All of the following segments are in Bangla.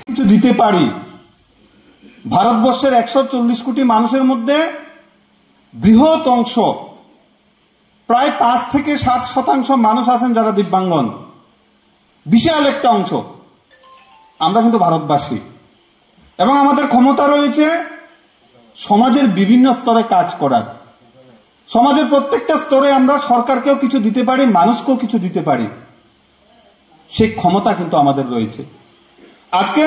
কিছু দিতে পারি। ভারতবর্ষের 140 কোটি মানুষের মধ্যে বৃহৎ অংশ, প্রায় 5 থেকে 7% মানুষ আছেন যারা দিব্যাঙ্গন। বিশাল একটা অংশ। আমরা কিন্তু ভারতবাসী এবং আমাদের ক্ষমতা রয়েছে সমাজের বিভিন্ন স্তরে কাজ করার। সমাজের প্রত্যেকটা স্তরে আমরা সরকারকেও কিছু দিতে পারি, মানুষকেও কিছু দিতে পারি। সেই ক্ষমতা কিন্তু আমাদের রয়েছে। আজকে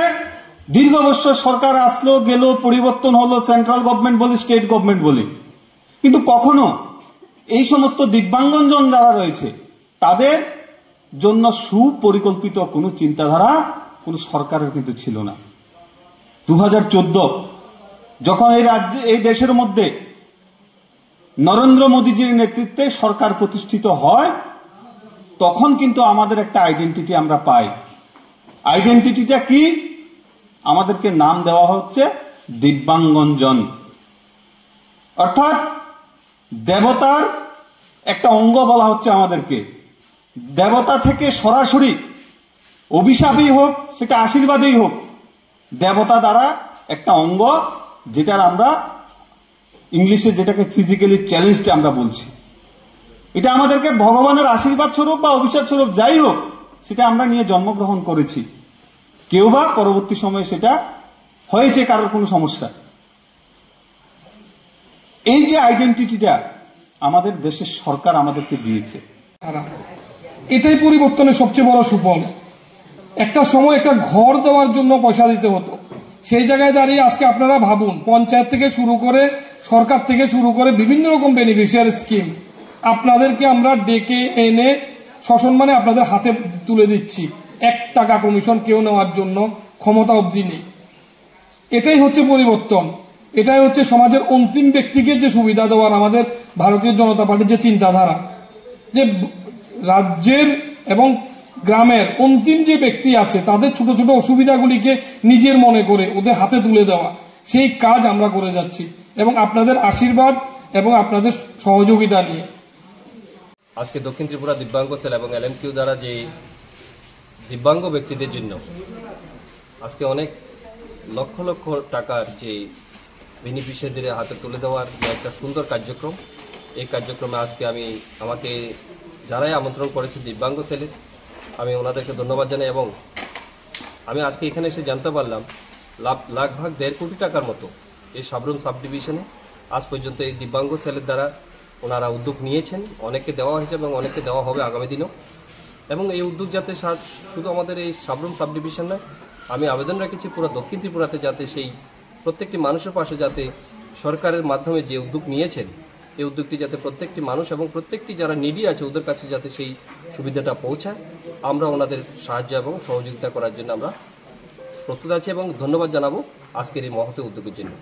দীর্ঘ বছর সরকার আসলো গেল, পরিবর্তন হলো, সেন্ট্রাল গভর্নমেন্ট বলি, স্টেট গভর্নমেন্ট বলি, কিন্তু কখনো এই সমস্ত দিব্যাঙ্গজন যারা রয়েছে তাদের জন্য সুপরিকল্পিত কোনো চিন্তাধারা কোনো সরকারের কিন্তু ছিল না। 2014 যখন এই দেশের মধ্যে নরেন্দ্র মোদীজির নেতৃত্বে সরকার প্রতিষ্ঠিত হয়, তখন কিন্তু আমাদের একটা আইডেন্টিটি আমরা পাই। আইডেন্টিটিটা কি? আমাদেরকে নাম দেওয়া হচ্ছে দিব্যাঙ্গজন, অর্থাৎ দেবতার একটা অঙ্গ বলা হচ্ছে আমাদেরকে। দেবতা থেকে সরাসরি অভিশাপই হোক, সেটা আশীর্বাদই হোক, দেবতা দ্বারা একটা অঙ্গ, যেটার আমরা ইংলিশে যেটাকে ফিজিক্যালি চ্যালেঞ্জড আমরা বলছি। এটা আমাদেরকে ভগবানের আশীর্বাদ স্বরূপ বা অভিশাপ স্বরূপ যাই হোক, সেটা আমরা নিয়ে জন্মগ্রহণ করেছি। কেউ বা পরবর্তী সময়ে সেটা হয়েছে কারোর কোনো সমস্যা। এই যে আইডেন্টিটিটা আমাদের দেশের সরকার আমাদেরকে দিয়েছে, এটাই পরিবর্তনের সবচেয়ে বড় সুফল। একটা সময় একটা ঘর দেওয়ার জন্য পয়সা দিতে হতো, সেই জায়গায় দাঁড়িয়ে আজকে আপনারা ভাবুন, পঞ্চায়েত থেকে শুরু করে সরকার থেকে শুরু করে বিভিন্ন রকম বেনিফিশিয়ারি স্কিম আপনাদেরকে আমরা ডেকে এনে সসম্মানে আপনাদের হাতে তুলে দিচ্ছি। 1 টাকা কমিশন কেউ নেওয়ার জন্য ক্ষমতা অবধি নেই। এটাই হচ্ছে পরিবর্তন। এটাই হচ্ছে সমাজের অন্তিম ব্যক্তিকে যে সুবিধা দেওয়ার আমাদের ভারতীয় জনতা পার্টির যে চিন্তাধারা, যে রাজ্যের এবং গ্রামের অন্তিম যে ব্যক্তি আছে তাদের ছোট ছোট অসুবিধাগুলিকে নিজের মনে করে ওদের হাতে তুলে দেওয়া, সেই কাজ আমরা করে যাচ্ছি এবং আপনাদের আশীর্বাদ এবং আপনাদের সহযোগিতা নিয়ে। আজকে দক্ষিণ ত্রিপুরা দিব্যাঙ্গ সেল এবং LMQ দ্বারা যে দিব্যাঙ্গ ব্যক্তিদের জন্য আজকে অনেক লক্ষ লক্ষ টাকার যে বেনিফিশিয়ারিদের হাতে তুলে দেওয়ার যে একটা সুন্দর কার্যক্রম, এই কার্যক্রমে আজকে আমাকে যারাই আমন্ত্রণ করেছে দিব্যাঙ্গ সেলে, আমি ওনাদেরকে ধন্যবাদ জানাই। এবং আমি আজকে এখানে এসে জানতে পারলাম লাগভাগ 1.5 কোটি টাকার মতো এই সাবরুম সাব ডিভিশনে আজ পর্যন্ত এই দিব্যাঙ্গ সেলের দ্বারা ওনারা উদ্যোগ নিয়েছেন। অনেককে দেওয়া হয়েছে এবং অনেককে দেওয়া হবে আগামী দিনেও। এবং এই উদ্যোগ যাতে শুধু আমাদের এই সাবরুম সাব ডিভিশন নয়, আমি আবেদন রেখেছি পুরো দক্ষিণ ত্রিপুরাতে যাতে সেই প্রত্যেকটি মানুষের পাশে যাতে সরকারের মাধ্যমে যে উদ্যোগ নিয়েছেন, এই উদ্যোগটি যাতে প্রত্যেকটি মানুষ এবং প্রত্যেকটি যারা নিডি আছে ওদের কাছে যাতে সেই সুবিধাটা পৌঁছায়, আমরা ওনাদের সাহায্য এবং সহযোগিতা করার জন্য আমরা প্রস্তুত আছি এবং ধন্যবাদ জানাবো আজকের এই মহৎ উদ্যোগের জন্য।